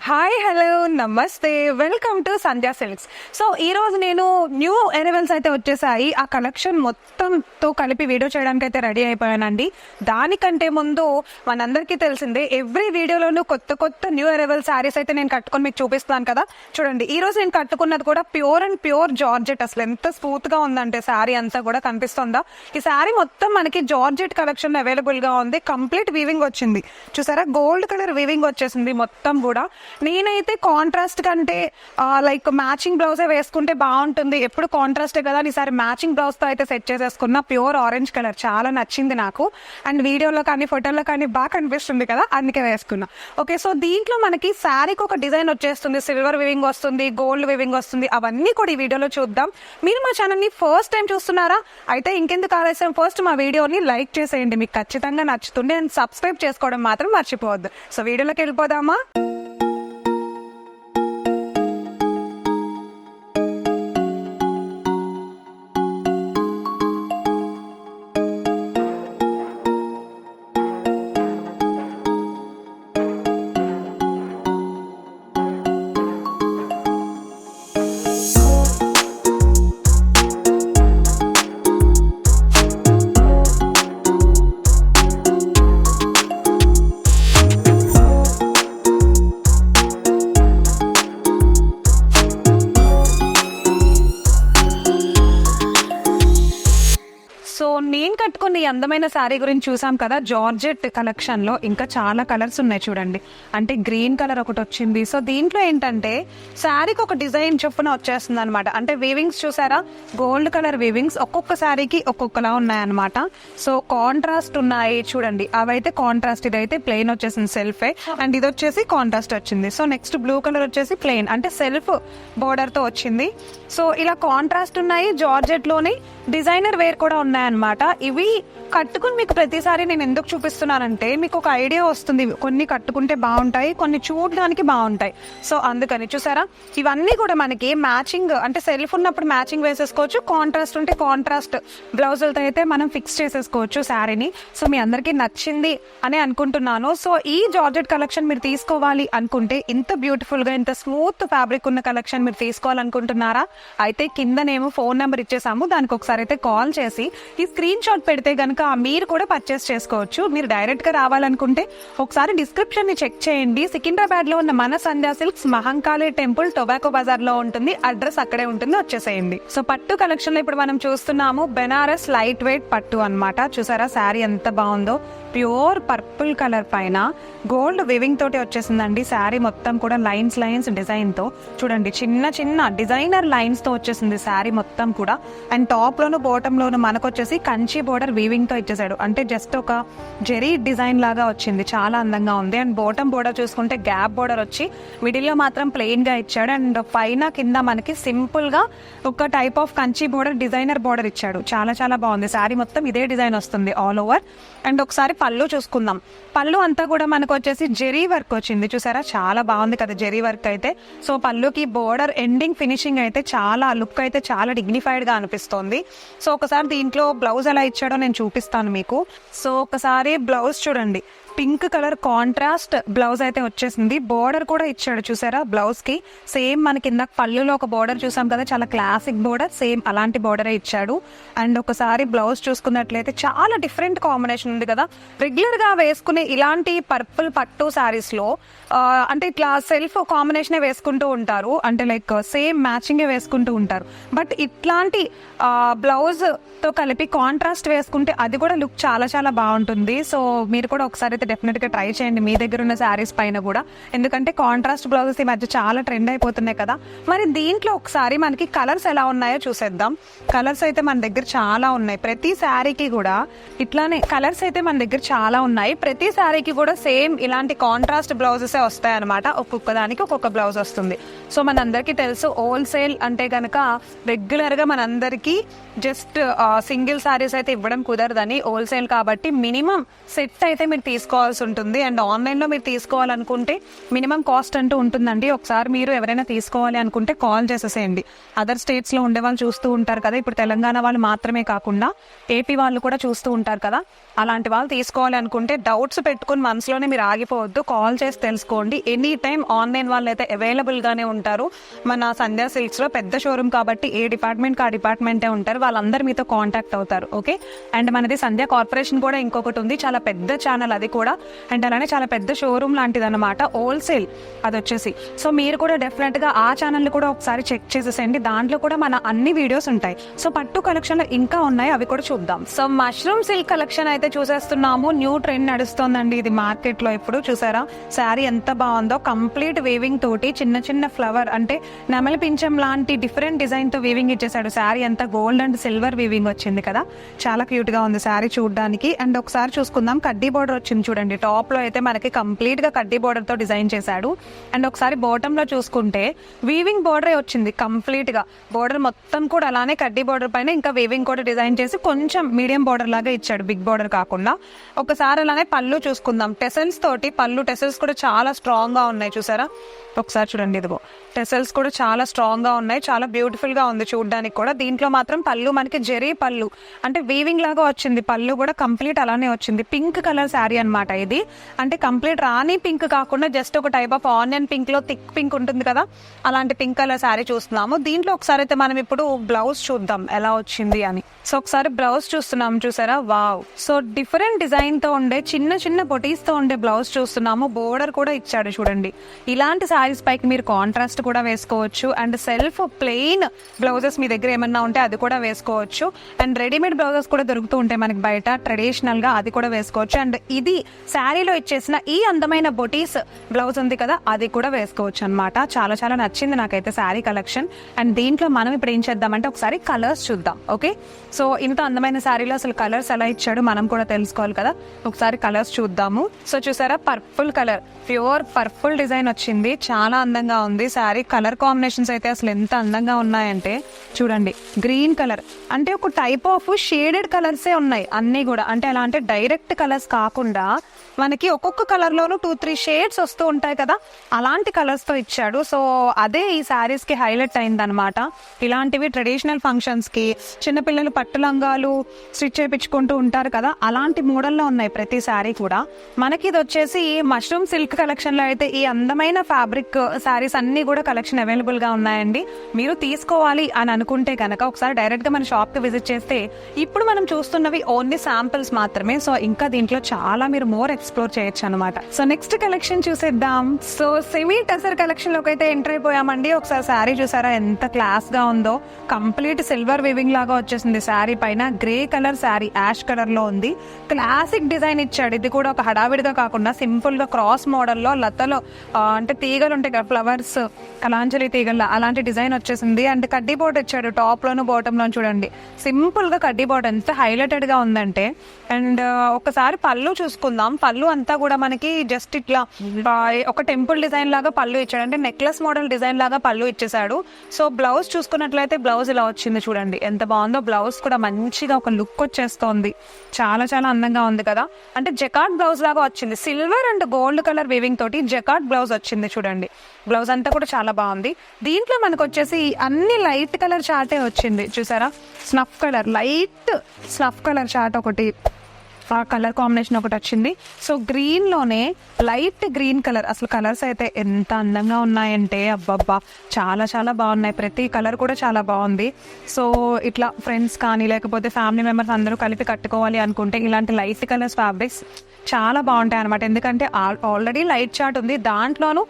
Hi hello నమస్తే welcome to Sandhya silks. So ఈరోజు నేను న్యూ అరైవల్స్ అయితే వచ్చేసాయి. ఆ కలెక్షన్ మొత్తంతో కలిపి వీడియో చేయడానికి అయితే రెడీ అయిపోయానండి. దానికంటే ముందు మనందరికీ తెలిసిందే, ఎవ్రీ వీడియోలోనూ కొత్త కొత్త న్యూ అరైవల్ శారీస్ అయితే నేను కట్టుకొని మీకు చూపిస్తాను కదా. చూడండి, ఈ రోజు నేను కట్టుకున్నది కూడా ప్యూర్ అండ్ ప్యూర్ జార్జెట్. అసలు ఎంత స్మూత్ గా ఉందంటే శారీ అంతా కూడా కనిపిస్తుందా. ఈ శారీ మొత్తం మనకి జార్జెట్ కలెక్షన్ అవైలబుల్ గా ఉంది. కంప్లీట్ వీవింగ్ వచ్చింది, చూసారా, గోల్డ్ కలర్ వీవింగ్ వచ్చేసింది మొత్తం కూడా. నేనైతే కాంట్రాస్ట్ కంటే లైక్ మ్యాచింగ్ బ్లౌజే వేసుకుంటే బాగుంటుంది, ఎప్పుడు కాంట్రాస్టే కదా, ఈసారి మ్యాచింగ్ బ్లౌజ్ తో అయితే సెట్ చేసేసుకున్న. ప్యూర్ ఆరెంజ్ కలర్ చాలా నచ్చింది నాకు, అండ్ వీడియోలో కానీ ఫోటోలో కానీ బాగా కనిపిస్తుంది కదా, అందుకే వేసుకున్నా. ఓకే, సో దీంట్లో మనకి శారీకి ఒక డిజైన్ వచ్చేస్తుంది, సిల్వర్ వివింగ్ వస్తుంది, గోల్డ్ వివింగ్ వస్తుంది. అవన్నీ కూడా ఈ వీడియోలో చూద్దాం. మీరు మా ఛానల్ ని ఫస్ట్ టైం చూస్తున్నారా? అయితే ఇంకెందుకు ఆలస్యం, ఫస్ట్ మా వీడియోని లైక్ చేసేయండి, మీకు ఖచ్చితంగా నచ్చుతుంది. అండ్ సబ్స్క్రైబ్ చేసుకోవడం మాత్రం మర్చిపోవద్దు. సో వీడియోలోకి వెళ్ళిపోదామా? సో నేను కట్టుకున్న ఈ అందమైన శారీ గురించి చూసాం కదా, జార్జెట్ కలెక్షన్ లో ఇంకా చాలా కలర్స్ ఉన్నాయి చూడండి. అంటే గ్రీన్ కలర్ ఒకటి వచ్చింది. సో దీంట్లో ఏంటంటే శారీకి ఒక డిజైన్ చొప్పున వచ్చేస్తుంది అనమాట. అంటే వీవింగ్స్ చూసారా, గోల్డ్ కలర్ వీవింగ్స్ ఒక్కొక్క శారీకి ఒక్కొక్కలా ఉన్నాయన్నమాట. సో కాంట్రాస్ట్ ఉన్నాయి చూడండి, అవైతే కాంట్రాస్ట్, ఇదైతే ప్లెయిన్ వచ్చేసింది సెల్ఫే, అండ్ ఇది వచ్చేసి కాంట్రాస్ట్ వచ్చింది. సో నెక్స్ట్ బ్లూ కలర్ వచ్చేసి ప్లెయిన్, అంటే సెల్ఫ్ బోర్డర్ తో వచ్చింది. సో ఇలా కాంట్రాస్ట్ ఉన్నాయి. జార్జెట్ లోని డిజైనర్ వేర్ కూడా ఉన్నాయన్నమాట. ఇవి కట్టుకుని మీకు ప్రతిసారి నేను ఎందుకు చూపిస్తున్నానంటే మీకు ఒక ఐడియా వస్తుంది, కొన్ని కట్టుకుంటే బాగుంటాయి, కొన్ని చూడడానికి బాగుంటాయి. సో అందుకని చూసారా, ఇవన్నీ కూడా మనకి మ్యాచింగ్, అంటే సెల్ఫ్ ఉన్నప్పుడు మ్యాచింగ్ వేసేసుకోవచ్చు, కాంట్రాస్ట్ ఉంటే కాంట్రాస్ట్ బ్లౌజులతో అయితే మనం ఫిక్స్ చేసేసుకోవచ్చు శారీని. సో మీ అందరికీ నచ్చింది అని అనుకుంటున్నాను. సో ఈ జార్జెట్ కలెక్షన్ మీరు తీసుకోవాలి అనుకుంటే, ఇంత బ్యూటిఫుల్ గా ఇంత స్మూత్ ఫ్యాబ్రిక్ ఉన్న కలెక్షన్ మీరు తీసుకోవాలనుకుంటున్నారా? అయితే కిందనేమో ఫోన్ నెంబర్ ఇచ్చేసాము, దానికి ఒకసారి అయితే కాల్ చేసి ఈ స్క్రీన్ షాట్ పెడితే గనుక మీరు కూడా పర్చేస్ చేసుకోవచ్చు. మీరు డైరెక్ట్ గా రావాలనుకుంటే ఒకసారి డిస్క్రిప్షన్ ని చెక్ చేయండి. సికింద్రాబాద్ లో ఉన్న మన Sandhya silks Mahankali temple tobacco bazaar లో ఉంటుంది, అడ్రస్ అక్కడే ఉంటుంది, వచ్చేసేయండి. సో పట్టు కలెక్షన్ లో ఇప్పుడు మనం చూస్తున్నాము బెనారస్ లైట్ వెయిట్ పట్టు అన్నమాట. చూసారా శారీ ఎంత బాగుందో, ప్యూర్ పర్పుల్ కలర్ పైన గోల్డ్ వివింగ్ తోటి వచ్చేసిందండి. శారీ మొత్తం కూడా లైన్స్ లైన్స్ డిజైన్ తో చూడండి, చిన్న చిన్న డిజైనర్ లైన్స్ తో వచ్చేసింది శారీ మొత్తం కూడా. అండ్ టాప్ లోను బాటమ్ లోను మనకు వచ్చేసి కంచి బోర్డర్ వీవింగ్ తో ఇచ్చేసాడు, అంటే జస్ట్ ఒక జెరీ డిజైన్ లాగా వచ్చింది, చాలా అందంగా ఉంది. అండ్ బాటమ్ బోర్డర్ చూసుకుంటే గ్యాప్ బోర్డర్ వచ్చి మిడిల్ లో మాత్రం ప్లెయిన్ గా ఇచ్చాడు. అండ్ పైన కింద మనకి సింపుల్ గా ఒక type of Kanchi border, designer border ఇచ్చాడు. చాలా చాలా బాగుంది. శారీ మొత్తం ఇదే డిజైన్ వస్తుంది ఆల్ ఓవర్. అండ్ ఒకసారి పళ్ళు చూసుకుందాం. పళ్ళు అంతా కూడా మనకు వచ్చేసి జెరీ వర్క్ వచ్చింది, చూసారా, చాలా బాగుంది కదా జెరీ వర్క్ అయితే. సో పళ్ళుకి బోర్డర్ ఎండింగ్ ఫినిషింగ్ అయితే చాలా లుక్ అయితే చాలా డిగ్నిఫైడ్ గా అనిపిస్తోంది. సో ఒకసారి దీంట్లో బ్లౌజ్ ఎలా ఇచ్చాడో నేను చూపిస్తాను మీకు. సో ఒకసారి బ్లౌజ్ చూడండి, పింక్ కలర్ కాంట్రాస్ట్ బ్లౌజ్ అయితే వచ్చేసింది. బోర్డర్ కూడా ఇచ్చాడు చూసారా బ్లౌజ్ కి, సేమ్ మనకి ఇందాక పళ్ళులో ఒక బోర్డర్ చూసాం కదా, చాలా క్లాసిక్ బోర్డర్, సేమ్ అలాంటి బోర్డరే ఇచ్చాడు. అండ్ ఒకసారి బ్లౌజ్ చూసుకున్నట్లయితే చాలా డిఫరెంట్ కాంబినేషన్ ఉంది కదా. రెగ్యులర్ గా వేసుకునే ఇలాంటి పర్పుల్ పట్టు శారీస్ లో అంటే ఇట్లా సెల్ఫ్ కాంబినేషన్ వేసుకుంటూ ఉంటారు, అంటే లైక్ సేమ్ మ్యాచింగ్ వేసుకుంటూ ఉంటారు. బట్ ఇట్లాంటి బ్లౌజ్ తో కలిపి కాంట్రాస్ట్ వేసుకుంటే అది కూడా లుక్ చాలా చాలా బాగుంటుంది. సో మీరు కూడా ఒకసారి డెఫినెట్ గా ట్రై చేయండి మీ దగ్గర ఉన్న శారీస్ పైన కూడా, ఎందుకంటే కాంట్రాస్ట్ బ్లౌజెస్ ఈ మధ్య చాలా ట్రెండ్ అయిపోతున్నాయి కదా. మరి దీంట్లో ఒకసారి మనకి కలర్స్ ఎలా ఉన్నాయో చూసేద్దాం. కలర్స్ అయితే మన దగ్గర చాలా ఉన్నాయి, ప్రతి శారీకి కూడా ఇట్లానే కలర్స్ అయితే మన దగ్గర చాలా ఉన్నాయి. ప్రతి శారీకి కూడా సేమ్ ఇలాంటి కాంట్రాస్ట్ బ్లౌజెస్ వస్తాయి అనమాట, ఒక్కొక్క దానికి ఒక్కొక్క బ్లౌజ్ వస్తుంది. సో మనందరికీ తెలుసు హోల్సేల్ అంటే గనక రెగ్యులర్ గా మనందరికీ జస్ట్ సింగిల్ శారీస్ అయితే ఇవ్వడం కుదరదని, హోల్సేల్ కాబట్టి మినిమం సెట్ అయితే మీరు తీసుకోవాలి. తీసుకోవాల్సి ఉంటుంది. అండ్ ఆన్లైన్లో మీరు తీసుకోవాలనుకుంటే మినిమం కాస్ట్ అంటూ ఉంటుందండి. ఒకసారి మీరు ఎవరైనా తీసుకోవాలి అనుకుంటే కాల్ చేసేసేయండి. అదర్ స్టేట్స్లో ఉండే వాళ్ళు చూస్తూ ఉంటారు కదా, ఇప్పుడు తెలంగాణ వాళ్ళు మాత్రమే కాకుండా ఏపీ వాళ్ళు కూడా చూస్తూ ఉంటారు కదా, అలాంటి వాళ్ళు తీసుకోవాలి అనుకుంటే డౌట్స్ పెట్టుకుని మనసులోనే మీరు ఆగిపోవద్దు, కాల్ చేసి తెలుసుకోండి. ఎనీ టైం ఆన్లైన్ వాళ్ళు అయితే అవైలబుల్గానే ఉంటారు. మన సంధ్యా సిల్క్స్లో పెద్ద షోరూమ్ కాబట్టి ఏ డిపార్ట్మెంట్కి ఆ డిపార్ట్మెంటే ఉంటారు, వాళ్ళందరూ మీతో కాంటాక్ట్ అవుతారు. ఓకే, అండ్ మనది సంధ్యా కార్పొరేషన్ కూడా ఇంకొకటి ఉంది, చాలా పెద్ద ఛానల్ అది కూడా. అండ్ అలానే చాలా పెద్ద షోరూమ్ లాంటిది అనమాట, హోల్సేల్ అది వచ్చేసి. సో మీరు కూడా డెఫినెట్గా ఆ ఛానల్ కూడా ఒకసారి చెక్ చేసేసేయండి, దాంట్లో కూడా మన అన్ని వీడియోస్ ఉంటాయి. సో పట్టు కలెక్షన్లో ఇంకా ఉన్నాయి, అవి కూడా చూద్దాం. సో మష్రూమ్ సిల్క్ కలెక్షన్ అయితే చూసేస్తున్నాము. న్యూ ట్రెండ్ నడుస్తోందండి ఇది మార్కెట్ లో. ఇప్పుడు చూసారా శారీ ఎంత బాగుందో, కంప్లీట్ వీవింగ్ తోటి చిన్న చిన్న ఫ్లవర్ అంటే నెమలి పింఛం లాంటి డిఫరెంట్ డిజైన్ తో వీవింగ్ ఇచ్చేసాడు. శారీ అంతా గోల్డ్ అండ్ సిల్వర్ వీవింగ్ వచ్చింది కదా, చాలా క్యూట్ గా ఉంది శారీ చూడడానికి. అండ్ ఒకసారి చూసుకుందాం, కడ్డీ బోర్డర్ వచ్చింది చూడండి. టాప్ లో అయితే మనకి కంప్లీట్ గా కడ్డీ బోర్డర్ తో డిజైన్ చేశాడు. అండ్ ఒకసారి బాటమ్ లో చూసుకుంటే వీవింగ్ బోర్డరే వచ్చింది కంప్లీట్ గా. బోర్డర్ మొత్తం కూడా అలానే కడ్డీ బోర్డర్ పైన ఇంకా వీవింగ్ కూడా డిజైన్ చేసి కొంచెం మీడియం బోర్డర్ లాగా ఇచ్చాడు, బిగ్ బోర్డర్ కాకుండా. ఒకసారి అలానే పళ్ళు చూసుకుందాం, టెసల్స్ తోటి పళ్ళు. టెసల్స్ కూడా చాలా స్ట్రాంగ్ గా ఉన్నాయి చూసారా, ఒకసారి చూడండి. ఇదిగో టెసల్స్ కూడా చాలా స్ట్రాంగ్ గా ఉన్నాయి, చాలా బ్యూటిఫుల్ గా ఉంది చూడడానికి కూడా. దీంట్లో మాత్రం పళ్ళు మనకి జెరీ పళ్ళు అంటే వీవింగ్ లాగా వచ్చింది. పళ్ళు కూడా కంప్లీట్ అలానే వచ్చింది. పింక్ కలర్ శారీ అనమాట ఇది. అంటే కంప్లీట్ రాణి పింక్ కాకుండా జస్ట్ ఒక టైప్ ఆఫ్ ఆనియన్ పింక్ లో థిక్ పింక్ ఉంటుంది కదా, అలాంటి పింక్ కలర్ శారీ చూస్తున్నాము. దీంట్లో ఒకసారి అయితే మనం ఇప్పుడు బ్లౌజ్ చూద్దాం ఎలా వచ్చింది అని. సో ఒకసారి బ్లౌజ్ చూస్తున్నాం చూసారా, వావ్. సో డిఫరెంట్ డిజైన్ తో ఉండే చిన్న చిన్న బొటీస్ తో ఉండే బ్లౌజ్ చూస్తున్నాము. బోర్డర్ కూడా ఇచ్చాడు చూడండి. ఇలాంటి శారీస్ పైకి మీరు కాంట్రాస్ట్ కూడా వేసుకోవచ్చు. అండ్ సెల్ఫ్ ప్లెయిన్ బ్లౌజెస్ మీ దగ్గర ఏమన్నా ఉంటే అది కూడా వేసుకోవచ్చు. అండ్ రెడీమేడ్ బ్లౌజెస్ కూడా దొరుకుతూ ఉంటాయి మనకి బయట ట్రెడిషనల్ గా, అది కూడా వేసుకోవచ్చు. అండ్ ఇది శారీలో ఇచ్చేసిన ఈ అందమైన బొటీస్ బ్లౌజ్ ఉంది కదా, అది కూడా వేసుకోవచ్చు అనమాట. చాలా చాలా నచ్చింది నాకైతే శారీ కలెక్షన్. అండ్ దీంట్లో మనం ఇప్పుడు ఏం చేద్దామంటే ఒకసారి కలర్స్ చూద్దాం. ఓకే, సో ఇంత అందమైన శారీలో అసలు కలర్స్ ఎలా ఇచ్చాడు మనం కూడా తెలుసుకోవాలి కదా, ఒకసారి కలర్స్ చూద్దాము. సో చూసారా, purple colour, pure purple design వచ్చింది, చాలా అందంగా ఉంది శారీ. కలర్ కాంబినేషన్స్ అయితే అసలు ఎంత అందంగా ఉన్నాయంటే చూడండి. గ్రీన్ కలర్ అంటే ఒక టైప్ ఆఫ్ షేడెడ్ కలర్సే ఉన్నాయి అన్నీ కూడా. అంటే ఎలా అంటే డైరెక్ట్ కలర్స్ కాకుండా మనకి ఒక్కొక్క కలర్ లోను 2-3 షేడ్స్ వస్తూ ఉంటాయి కదా, అలాంటి కలర్స్ తో ఇచ్చాడు. సో అదే ఈ శారీస్ కి హైలైట్ అయింది అనమాట. ఇలాంటివి ట్రెడిషనల్ ఫంక్షన్స్ కి చిన్నపిల్లలు పట్టు లంగాలు స్టిచ్ చేయించుకుంటూ ఉంటారు కదా, అలాంటి మోడల్లో ఉన్నాయి ప్రతి శారీ కూడా. మనకి ఇది వచ్చేసి మష్రూమ్ సిల్క్ కలెక్షన్ లో అయితే ఈ అందమైన ఫ్యాబ్రిక్ శారీస్ అన్ని కూడా కలెక్షన్ అవైలబుల్ గా ఉన్నాయండి. మీరు తీసుకోవాలి అని అనుకుంటే కనుక ఒకసారి డైరెక్ట్ గా మన షాప్ కి విజిట్ చేస్తే, ఇప్పుడు మనం చూస్తున్నవి ఓన్లీ శాంపిల్స్ మాత్రమే. సో ఇంకా దీంట్లో చాలా మీరు మోర్ ఎక్స్ప్లోర్ చేయొచ్చు అనమాట. సో నెక్స్ట్ కలెక్షన్ చూసేద్దాం. సో సెమీ టసర్ కలెక్షన్ లోకి అయితే ఎంటర్ అయిపోయామండి. ఒకసారి శారీ చూసారా ఎంత క్లాస్ గా ఉందో, కంప్లీట్ సిల్వర్ వీవింగ్ లాగా వచ్చేసింది శారీ పైన. Grey colour sari ash colour లో ఉంది, క్లాసిక్ డిజైన్ ఇచ్చాడు. ఇది కూడా ఒక హడావిడిగా కాకుండా సింపుల్ గా క్రాస్ మోడల్ లో లతలో అంటే తీగలు ఉంటాయి కదా, ఫ్లవర్స్ కలాంజలి తీగల అలాంటి డిజైన్ వచ్చేసింది. అండ్ కడ్డీ బోర్డ్ ఇచ్చాడు టాప్ లోను బాటమ్ లో చూడండి. సింపుల్ గా కడ్డీ బోర్డ్ ఎంత హైలైటెడ్ గా ఉందంటే. అండ్ ఒకసారి పళ్ళు చూసుకుందాం. పళ్ళు అంతా కూడా మనకి జస్ట్ ఇట్లా ఒక టెంపుల్ డిజైన్ లాగా పళ్ళు ఇచ్చాడు, అంటే నెక్లెస్ మోడల్ డిజైన్ లాగా పళ్ళు ఇచ్చేసాడు. సో బ్లౌజ్ చూసుకున్నట్లయితే బ్లౌజ్ ఇలా వచ్చింది చూడండి, ఎంత బాగుందో. బ్లౌజ్ కూడా మంచిగా ఒక లుక్ వచ్చేస్తోంది, చాలా చాలా అందంగా ఉంది కదా. అంటే జకార్డ్ బ్లౌజ్ లాగా వచ్చింది, silver and gold colour weaving తోటి జకార్డ్ బ్లౌజ్ వచ్చింది చూడండి. బ్లౌజ్ అంతా కూడా చాలా బాగుంది. దీంట్లో మనకు వచ్చేసి అన్ని లైట్ కలర్ చార్టే వచ్చింది చూసారా, snuff colour, light snuff colour chart ఒకటి, ఆ కలర్ కాంబినేషన్ ఒకటి వచ్చింది. సో గ్రీన్ లోనే లైట్ గ్రీన్ కలర్, అసలు కలర్స్ అయితే ఎంత అందంగా ఉన్నాయంటే అబ్బబ్బా చాలా చాలా బాగున్నాయి. ప్రతి కలర్ కూడా చాలా బాగుంది. సో ఇట్లా ఫ్రెండ్స్ కానీ లేకపోతే ఫ్యామిలీ మెంబర్స్ అందరూ కలిపి కట్టుకోవాలి అనుకుంటే ఇలాంటి లైట్ కలర్స్ ఫ్యాబ్రిక్స్ చాలా బాగుంటాయి అనమాట. ఎందుకంటే ఆల్రెడీ లైట్ చార్ట్ ఉంది, దాంట్లోనూ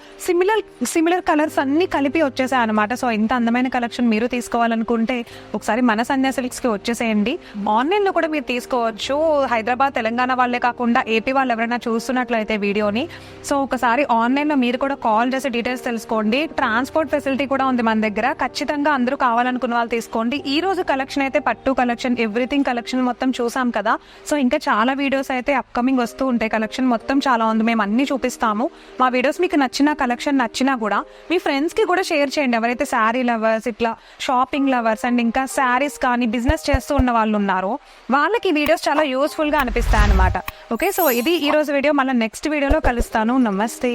సిమిలర్ కలర్స్ అన్ని కలిపి వచ్చేసాయి అనమాట. సో ఇంత అందమైన కలెక్షన్ మీరు తీసుకోవాలనుకుంటే ఒకసారి మన సంధ్యా సిల్క్స్ కి వచ్చేసేయండి. ఆన్లైన్ లో కూడా మీరు తీసుకోవచ్చు. హైదరాబాద్ తెలంగాణ వాళ్ళే కాకుండా ఏపీ వాళ్ళు ఎవరైనా చూస్తున్నట్లయితే వీడియోని, సో ఒకసారి ఆన్లైన్ లో మీరు కూడా కాల్ చేసి డీటెయిల్స్ తెలుసుకోండి. ట్రాన్స్పోర్ట్ ఫెసిలిటీ కూడా ఉంది మన దగ్గర. ఖచ్చితంగా అందరూ కావాలనుకున్న వాళ్ళు తీసుకోండి. ఈ రోజు కలెక్షన్ అయితే పట్టు కలెక్షన్, ఎవ్రీథింగ్ కలెక్షన్ మొత్తం చూసాం కదా. సో ఇంకా చాలా వీడియోస్ అయితే అప్కమింగ్ వస్తూ ఉంటాయి. కలెక్షన్ మొత్తం చాలా ఉంది, మేము అన్ని చూపిస్తాము. మా వీడియోస్ మీకు నచ్చిన కలెక్షన్ నచ్చినా కూడా మీ ఫ్రెండ్స్ కి కూడా షేర్ చేయండి. ఎవరైతే శారీ లవర్స్, ఇట్లా షాపింగ్ లవర్స్ అండ్ ఇంకా శారీస్ కానీ బిజినెస్ చేస్తూ ఉన్న వాళ్ళు ఉన్నారో వాళ్ళకి ఈ వీడియోస్ చాలా యూస్ఫుల్ గా కనిపిస్తాయి అనమాట. ఓకే, సో ఇది ఈ రోజు వీడియో. మళ్ళీ నెక్స్ట్ వీడియోలో కలుస్తాను. నమస్తే.